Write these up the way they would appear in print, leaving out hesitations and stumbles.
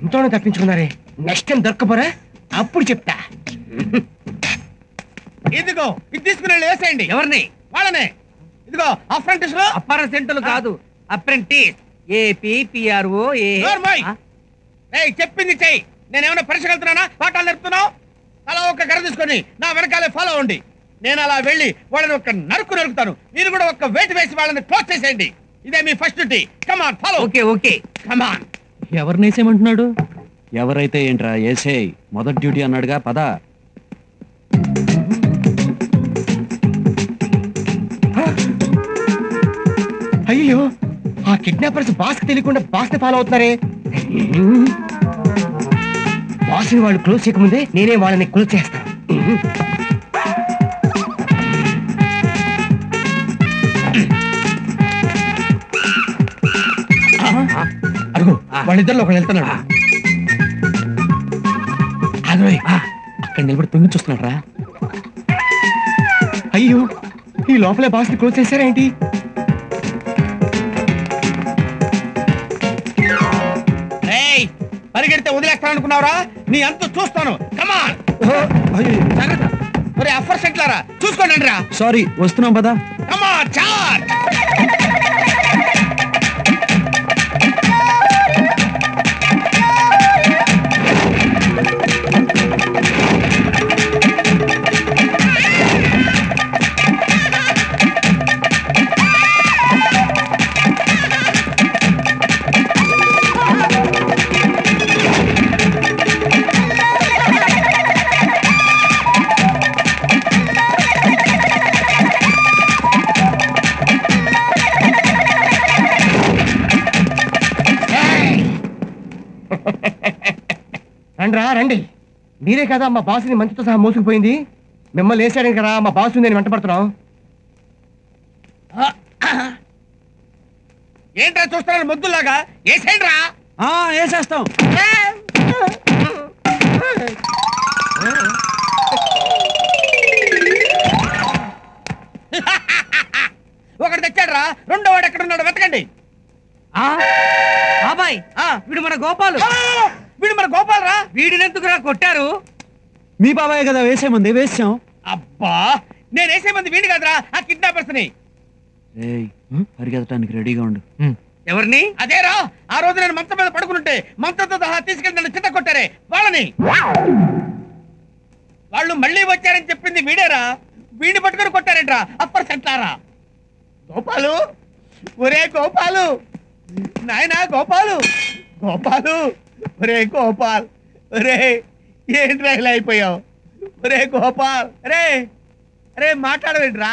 ఇంట్లోనే తప్పించుకున్నారే, next time దొరకపోరా అప్పుడు చెప్తా. ఇదిగో ఇది తీసుకుని వేసేయండి. ఎవరిని? వాళ్ళనే. ఇదిగో అప్రెంటిస్ లో. అప్రెంటిస్లు కాదు, అప్రెంటిస్. APPRO. చెప్పింది చెయ్యి. నేనేమైనా పరీక్ష వెళ్తున్నానా, పాఠాలు నేర్పుతున్నావు? అలా ఒక గర తీసుకొని నా వెనకాలే ఫాలో అవ్వండి. నేను అలా వెళ్ళి వాళ్ళని ఒక నరుకుతాను. మీరు కూడా ఒక వెయిట్ వేసి వాళ్ళని క్లోజ్ చేసేయండి. ఇదే మీ first duty. Come on follow. Okay come on. ఎవరిని వేసేయమంటున్నాడు? ఎవరైతే ఏంట్రా వేసేయ్, మొదటి డ్యూటీ అన్నాడుగా, పద. అయ్యో, ఆ కిడ్నాపర్స్ బాస్ కి తెలియకుండా బాస్ ని ఫాలో అవుతున్నారే. బాస్ ని వాళ్ళు క్లోజ్ చేయకముందే నేనే వాళ్ళని క్లోజ్ చేస్తాను. అడుగు, వాళ్ళిద్దరిలో ఒకళ్ళు వెళ్తున్నాడు. అక్కడ నిలబడి తొంగి చూస్తున్నాడు రా. అయ్యో, ఈ లోపలే బాస్ ని క్లోజ్ చేశారా ఏంటి? పరిగెడితే వదిలేస్తాను అనుకున్నావురా? నీ అంత చూస్తాను. కమాన్. మరి అఫర్ సెట్లారా చూసుకోండి రా. సారీ, వస్తున్నాం పద. కమాన్ చార్జ్. రండిరా రండి. మీరే కదా మా బాసుని మంచితో సహా మోసుకుపోయింది. మిమ్మల్ని వేసాడని కదా మా బాసు నేను వెంటపడుతున్నాం. ఏంట్రా చూస్తున్నారు మొద్దులాగా? వేసేయండి రా. వేసేస్తాం. ఒకటి తెచ్చాడు రా. రెండో వాడు ఎక్కడ ఉన్నాడు వెతకండి. బాబాయ్, వీడు మన గోపాలు. వీడు మన గోపాల్ రా. వీడినెందుకురా కొట్టారు? మీ బాబాయ్ కదా వేసేమంది, వేసాం. అబ్బా, నేను వేసే మంది వీడి కదరా, ఆ కిడ్నాపర్స్ ని. పరిగెత్తడానికి రెడీగా ఉండు. ఎవరిని? అదేరా, ఆ రోజు నేను మంచం మీద పడుకుంటే మంచంతో సహా తీసుకెళ్ళి నన్ను చిత్త కొట్టారే వాళ్ళని. వాళ్ళు మళ్ళీ వచ్చారని చెప్పింది వీడేరా. వీడిని పట్టుకొని కొట్టారేంట్రా అప్పర్ సెంట్లారా. గోపాలు, ఒరే గోపాలు, నాయనా గోపాలు, గోపాలు, ఒరే గోపాల్, ఒరే ఏంట్రా ఇలా అయిపోయావు? ఒరే గోపాల్, అరే అరే మాట్లాడవేంట్రా?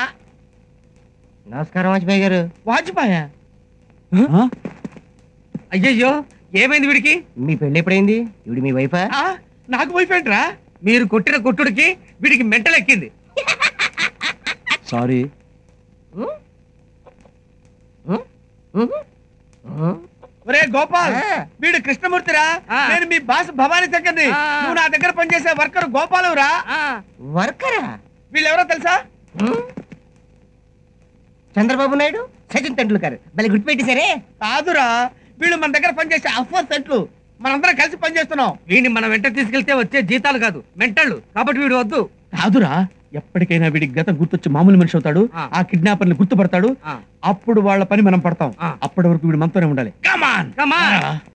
నమస్కారం వాజ్పేయి గారు. వాజ్పేయా? అయ్యయ్యో, ఏమైంది వీడికి? మీ పెళ్లి ఎప్పుడైంది? ఇవిడి మీ వైఫా? నాకు వైఫ్ ఏంట్రా? మీరు కొట్టిన కొట్టుడికి వీడికి మెంటల్ ఎక్కింది. సారీ. ఒరే గోపాల్, వీడు కృష్ణమూర్తిరా. నేను మీ బాస్ భవానీ శంకర్ని. నువ్వు నా దగ్గర పనిచేసే వర్కర్ గోపాలు రా. వర్కరా? వీళ్ళెవరో తెలుసా? చంద్రబాబు నాయుడు, సచిన్ టెండూల్కర్. మళ్ళీ గుర్తుపెట్టేశారే? కాదురా, వీళ్ళు మన దగ్గర పనిచేసే అఫర్ సెట్లు. మనందరం కలిసి పనిచేస్తున్నాం. వీడిని మన వెంట తీసుకెళ్తే వచ్చే జీతాలు కాదు, మెంటళ్ళు. కాబట్టి వీడు వద్దు. కాదురా, ఎప్పటికైనా వీడికి గతం గుర్తొచ్చి మామూలు మనిషి అవుతాడు. ఆ కిడ్నాపర్ని గుర్తుపడతాడు. అప్పుడు వాళ్ళ పని మనం పడతాం. అప్పటి వరకు వీడు మనతోనే ఉండాలి. కమాన్.